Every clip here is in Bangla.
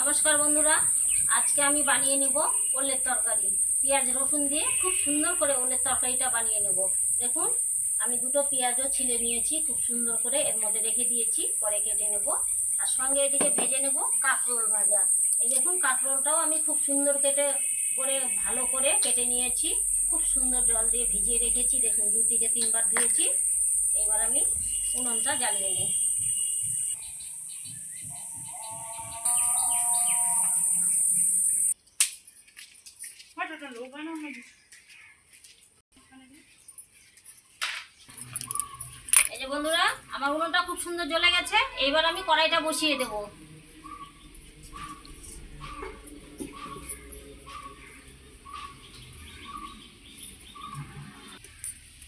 নমস্কার বন্ধুরা, আজকে আমি বানিয়ে নেব ওলের তরকারি। পেঁয়াজ রসুন দিয়ে খুব সুন্দর করে ওলের তরকারিটা বানিয়ে নেব। দেখুন, আমি দুটো পেঁয়াজও ছিলে নিয়েছি, খুব সুন্দর করে এর মধ্যে রেখে দিয়েছি, পরে কেটে নেব। আর সঙ্গে এদিকে ভেজে নেব কাঁকরোল ভাজা। এই দেখুন, কাঁকরোলটাও আমি খুব সুন্দর ভালো করে কেটে নিয়েছি, খুব সুন্দর জল দিয়ে ভিজিয়ে রেখেছি। দেখুন, 2 থেকে 3 বার ধুয়েছি। এবার আমি উনুনটা জ্বালিয়ে নিই। এই যে বন্ধুরা, আমার উনুনটা খুব সুন্দর জ্বলে গেছে। এইবার আমি কড়াইটা বসিয়ে দেব।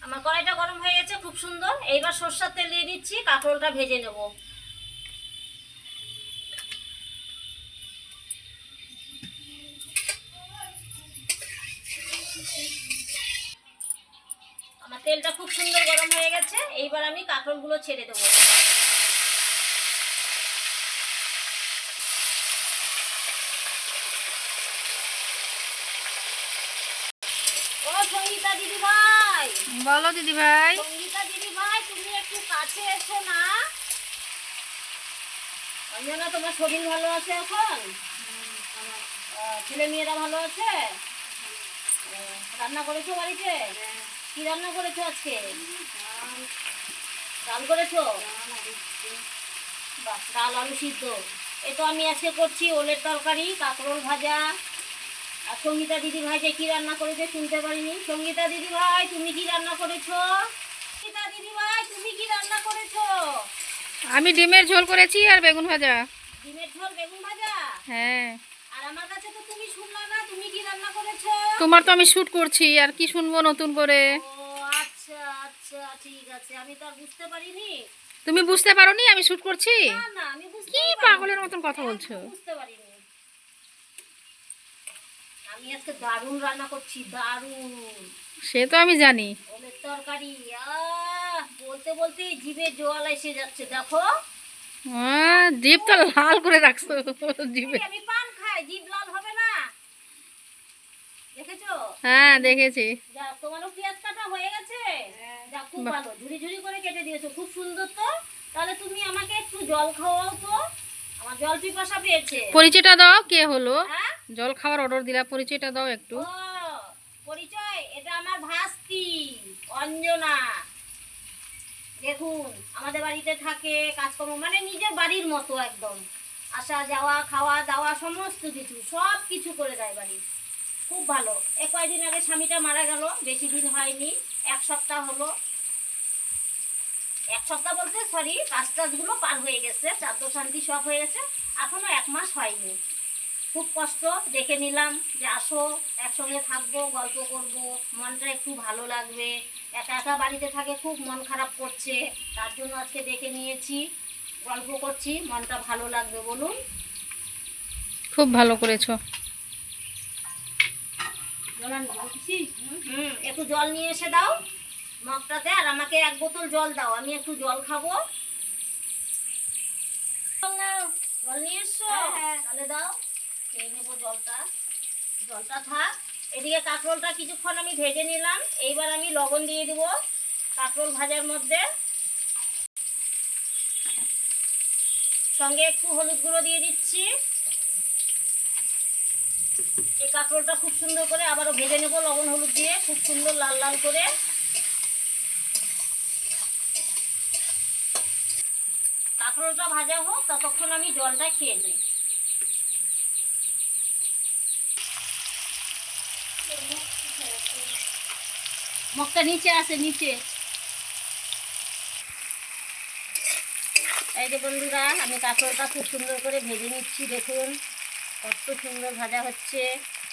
আমার কড়াইটা গরম হয়ে গেছে খুব সুন্দর। এইবার সরষের তেল দিয়ে দিচ্ছি, কাঁকরোলটা ভেজে নেব। আমার তেলটা খুব সুন্দর গরম হয়ে গেছে। এইবার আমি কাঁকরোলগুলো ছেড়ে দেবো। ও সঙ্গীতা দিদি ভাই, বলো দিদি ভাই। সঙ্গীতা দিদি ভাই, তুমি একটু কাছে এসো না। অঞ্জনা, তোমার শরীর ভালো আছে এখন? ছেলে মেয়েরা ভালো আছে? রান্না করেছো বাড়িতে? কি রান্না করেছো আজকে? ডাল করেছো? বাহ, ডাল আলু সিদ্ধ। এ তো আমি আজকে করছি ওলের তরকারি, কাঁকরোল ভাজা। আর সঙ্গীতা দিদি ভাই যে কি রান্না করেছে শুনতে পারিনি। সঙ্গীতা দিদি ভাই, তুমি কি রান্না করেছো? সঙ্গীতা দিদি ভাই, তুমি কি রান্না করেছো? আমি ডিমের ঝোল করেছি আর বেগুন ভাজা। ডিমের ঝোল বেগুন ভাজা? হ্যাঁ। আর আমার কাছে তো তুমি শুনলা না, তুমি কি রান্না করেছো? তোমার তো আমি শুট করছি, আর কি শুনবো নতুন করে? ও আচ্ছা আচ্ছা, ঠিক আছে, আমি তো আর বুঝতে পারিনি। তুমি বুঝতে পারোনি আমি শুট করছি? না না, আমি বুঝতে কি পারিনি। পাগলের মতন কথা বলছো? বুঝতে পারিনি। আমি আজকে দারুণ রান্না করছি, দারুণ। সে তো আমি জানি। ওলের তরকারি, বলতে বলতে জিভে জল এসে যাচ্ছে, দেখো। জিভ তো লাল করে রাখছো জিভে। আমি পান খাই, জিভ লাল হবে না? দেখেছো? হ্যাঁ দেখেছি। যা, তোমারও পেঁয়াজ কাটা হয়ে গেছে? যা, খুব বাহ। ভালো, ঝুরি ঝুরি করে কেটে দিয়েছো, খুব সুন্দর তো। তাহলে তুমি আমাকে একটু জল খাওয়াও তো, আমার জল পিপাসা পেয়েছে। পরিচয়টা দাও, কে হলো? হ্যাঁ, জল খাওয়ার অর্ডার দিলা, পরিচয়টা দাও একটু। ও পরিচয়, এটা আমার ভাস্তি অঞ্জনা। দেখুন, আমাদের বাড়িতে থাকে, কাজকর্ম মানে নিজের বাড়ির মতো একদম। আসা যাওয়া, খাওয়া দাওয়া, সমস্ত কিছু, সব কিছু করে দেয় বাড়ি। খুব ভালো। কয়েকদিন আগে স্বামীটা মারা গেল, বেশি দিন হয়নি, 1 সপ্তাহ হলো। 1 সপ্তাহ বলতে সরি, কাজগুলো পার হয়ে গেছে, চাদ্দ শান্তি সব হয়ে গেছে, এখনো 1 মাস হয়নি। খুব কষ্ট, দেখে নিলাম যে আসো, একসঙ্গে থাকবো, গল্প করব, মনটা একটু ভালো লাগবে। একা একা বাড়িতে থাকে, খুব মন খারাপ করছে, তার জন্য আজকে দেখে নিয়েছি, গল্প করছি, মনটা ভালো লাগবে বলুন। খুব ভালো করেছো। একটু জল নিয়ে এসে দাও মগটাতে, আর আমাকে 1 বোতল জল দাও, আমি একটু জল খাবো। জল নিয়ে এসছো? তাহলে দাও, খেয়ে নেবো জলটা। জলটা থাক। এদিকে কাঁকরোলটা কিছুক্ষণ আমি ভেজে নিলাম। এইবার আমি লবণ দিয়ে দিব কাঁকরোল ভাজার মধ্যে, সঙ্গে একটু হলুদ গুঁড়ো দিয়ে দিচ্ছি। এই কাঁকরোলটা খুব সুন্দর করে আবারও ভেজে নেব লবণ হলুদ দিয়ে, খুব সুন্দর লাল লাল করে। কাঁকরোলটা ভাজা হোক, ততক্ষণ আমি জলটা খেয়ে নিই। মগটা নিচে আছে, নিচে। এই যে বন্ধুরা, আমি কাঁকরোলটা খুব সুন্দর করে ভেজে নিচ্ছি। দেখুন কত সুন্দর ভাজা হচ্ছে।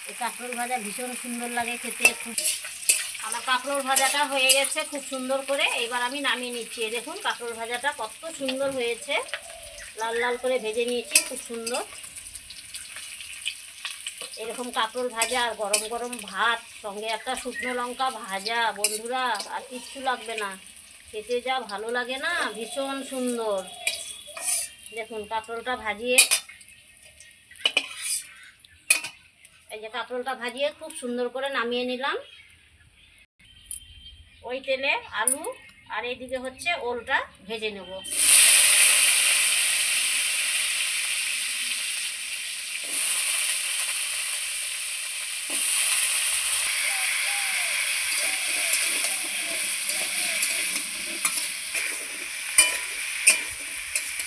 এই কাঁকরোল ভাজা ভীষণ সুন্দর লাগে খেতে। খুব, আমার কাঁকরোল ভাজাটা হয়ে গেছে খুব সুন্দর করে। এইবার আমি নামিয়ে নিচ্ছি। দেখুন কাঁকরোল ভাজাটা কত সুন্দর হয়েছে, লাল লাল করে ভেজে নিয়েছি, খুব সুন্দর। এরকম কাঁকরোল ভাজা আর গরম গরম ভাত, সঙ্গে একটা শুকনো লঙ্কা ভাজা, বন্ধুরা আর কিচ্ছু লাগবে না, খেতে যা ভালো লাগে না, ভীষণ সুন্দর। দেখুন কাঁকরোলটা ভাজিয়ে এই যে কাঁকরোলটা ভাজিয়ে খুব সুন্দর করে নামিয়ে নিলাম। ওই তেলে আলু আর এইদিকে হচ্ছে ওলটা ভেজে নেব।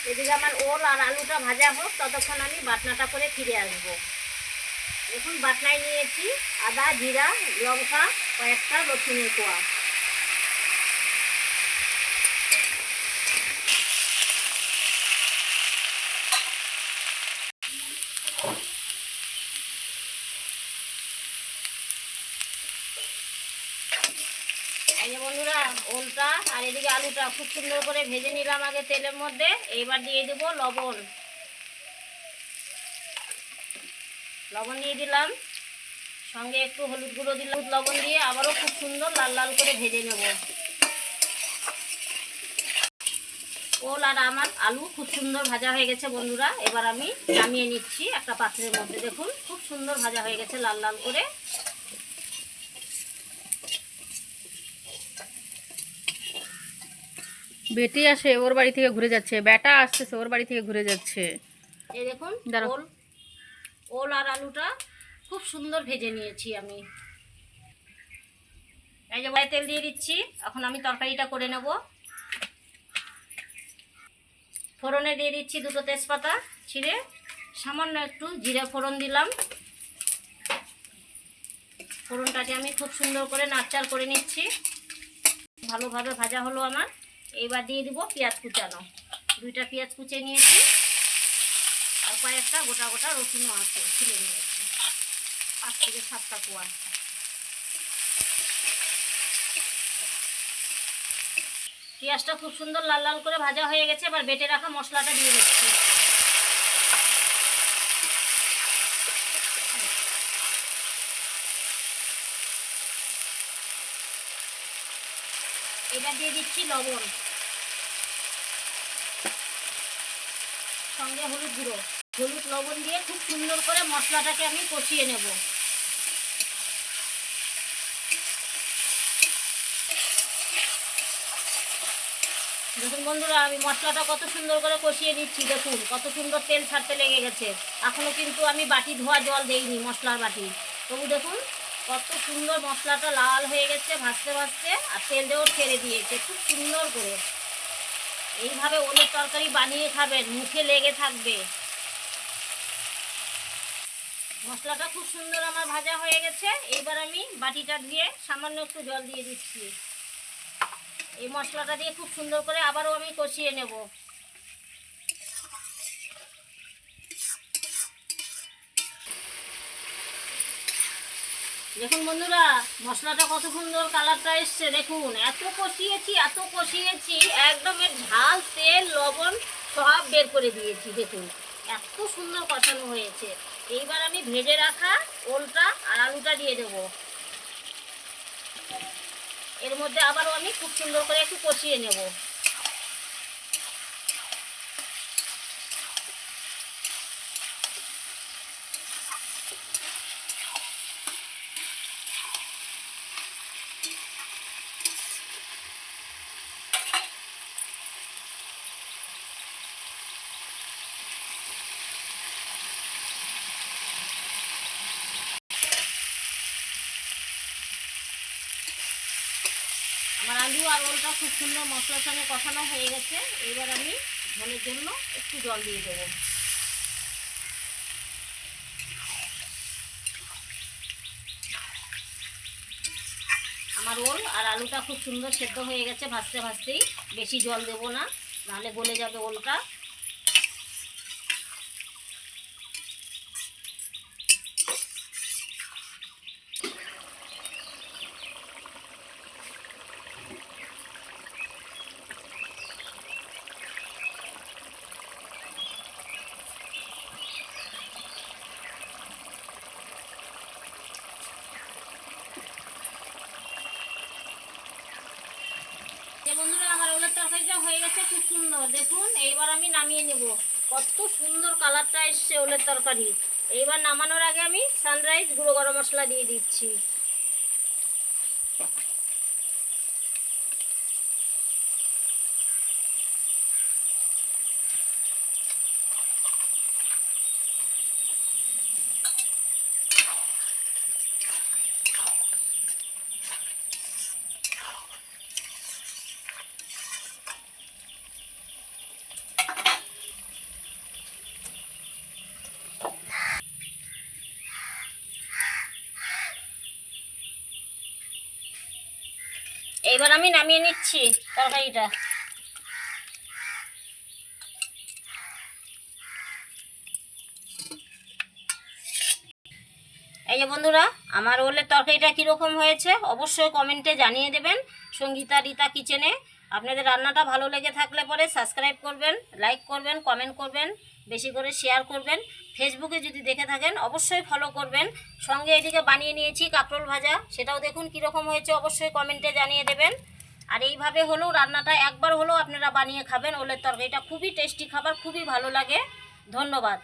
এদিকে আমার ওল আর আলুটা ভাজা হোক, ততক্ষণ আমি বাটনাটা করে ফিরে আসবো। দেখুন বাটনায় নিয়েছি আদা, জিরা, লঙ্কা, কয়েকটা রসুনের কোয়া। এই যে বন্ধুরা, ওলটা আর এদিকে আলুটা খুব সুন্দর করে ভেজে নিলাম আগে তেলের মধ্যে। এইবার দিয়ে দেব লবণ। লবণ দিয়ে দিলাম, সঙ্গে একটু হলুদ গুঁড়ো দিলাম। লবণ দিয়ে আবারও খুব সুন্দর লাল লাল করে ভেজে নেব। ওল আর আমার আলু খুব সুন্দর ভাজা হয়ে গেছে বন্ধুরা। এবার আমি নামিয়ে নিচ্ছি একটা পাত্রের মধ্যে। দেখুন খুব সুন্দর ভাজা হয়ে গেছে লাল লাল করে। বেটি আসে ওর বাড়ি থেকে ঘুরে যাচ্ছে, বেটা আসতেছে ওর বাড়ি থেকে ঘুরে যাচ্ছে। এই দেখুন দাঁড়াও। ওল আর আলুটা খুব সুন্দর ভেজে নিয়েছি আমি। এই যে তেল দিয়ে দিচ্ছি। এখন আমি তরকারিটা করে নেব। ফোড়নে দিয়ে দিচ্ছি দুটো তেজপাতা ছিঁড়ে, সামান্য একটু জিরে ফোড়ন দিলাম। ফোড়নটাকে আমি খুব সুন্দর করে নাড়চাড় করে নিচ্ছি। ভালোভাবে ভাজা হলো আমার। এইবার দিয়ে দিব পেঁয়াজ কুচানো। 2টা পেঁয়াজ কুচে নিয়েছি, আর কয়েকটা গোটা গোটা রসুনও আছে, ছিলে নিয়েছি 5 থেকে 7টা কোয়া। পেঁয়াজটা খুব সুন্দর লাল লাল করে ভাজা হয়ে গেছে। এবার বেটে রাখা মশলাটা দিয়ে দিচ্ছি। এবার দিয়ে দিচ্ছি লবণ, সঙ্গে হলুদ গুঁড়ো। হলুদ লবণ দিয়ে খুব সুন্দর করে মশলাটাকে আমি কষিয়ে নেব। দেখুন বন্ধুরা, আমি মশলাটা কত সুন্দর করে কষিয়ে নিচ্ছি। দেখুন কত সুন্দর তেল ছাড়তে লেগে গেছে। এখনও কিন্তু আমি বাটি ধোয়া জল দেইনি, মশলার বাটি। তবু দেখুন কত সুন্দর মশলাটা লাল হয়ে গেছে ভাজতে ভাজতে, আর তেলটাও ছেড়ে দিয়েছে খুব সুন্দর করে। এইভাবে ওলের তরকারি বানিয়ে খাবেন, মুখে লেগে থাকবে। মশলাটা খুব সুন্দর আমার ভাজা হয়ে গেছে। এবার আমি বাটিটা ধুয়ে সামান্য একটু জল দিয়ে দিচ্ছি। এই মশলাটা দিয়ে খুব সুন্দর করে আবারও আমি কষিয়ে নেব। দেখুন বন্ধুরা, মশলাটা কত সুন্দর কালারটা এসছে। দেখুন এত কষিয়েছি একদম এর ঝাল, তেল, লবণ সব বের করে দিয়েছি। দেখুন এত সুন্দর কষানো হয়েছে। এইবার আমি ভেজে রাখা ওলটা আর আলুটা দিয়ে দেব। এর মধ্যে আবারও আমি খুব সুন্দর করে একটু কষিয়ে নেব। আমার আলু আর ওলটা খুব সুন্দর মশলার সঙ্গে কষানো হয়ে গেছে। এবার আমি ঝোলের জন্য একটু জল দিয়ে দেবো। আমার ওল আর আলুটা খুব সুন্দর সেদ্ধ হয়ে গেছে ভাজতে ভাজতেই। বেশি জল দেবো না, নাহলে গলে যাবে ওলটা। বন্ধুরা, আমার ওলের তরকারিটা হয়ে গেছে খুব সুন্দর। দেখুন এইবার আমি নামিয়ে নেব। কত সুন্দর কালারটা এসছে ওলের তরকারি। এইবার নামানোর আগে আমি সানরাইজ গুঁড়ো গরম মশলা দিয়ে দিচ্ছি। এইবার আমি নামিয়ে নিচ্ছি তরকারিটা। এই যে বন্ধুরা, আমার ওলের তরকারিটা কীরকম হয়েছে অবশ্যই কমেন্টে জানিয়ে দেবেন। সঙ্গীতা রীতা কিচেনে আপনাদের রান্নাটা ভালো লেগে থাকলে পরে সাবস্ক্রাইব করবেন, লাইক করবেন, কমেন্ট করবেন, বেশি করে শেয়ার করবেন। ফেসবুকে যদি দেখে থাকেন অবশ্যই ফলো করবেন। সঙ্গে এদিকে বানিয়ে নিয়েছি কাঁকরোল ভাজা, সেটাও দেখুন কীরকম হয়েছে অবশ্যই কমেন্টে জানিয়ে দেবেন। আর এইভাবে হলেও রান্নাটা একবার হলেও আপনারা বানিয়ে খাবেন। ওলের তরকারিটা খুবই টেস্টি খাবার, খুবই ভালো লাগে। ধন্যবাদ।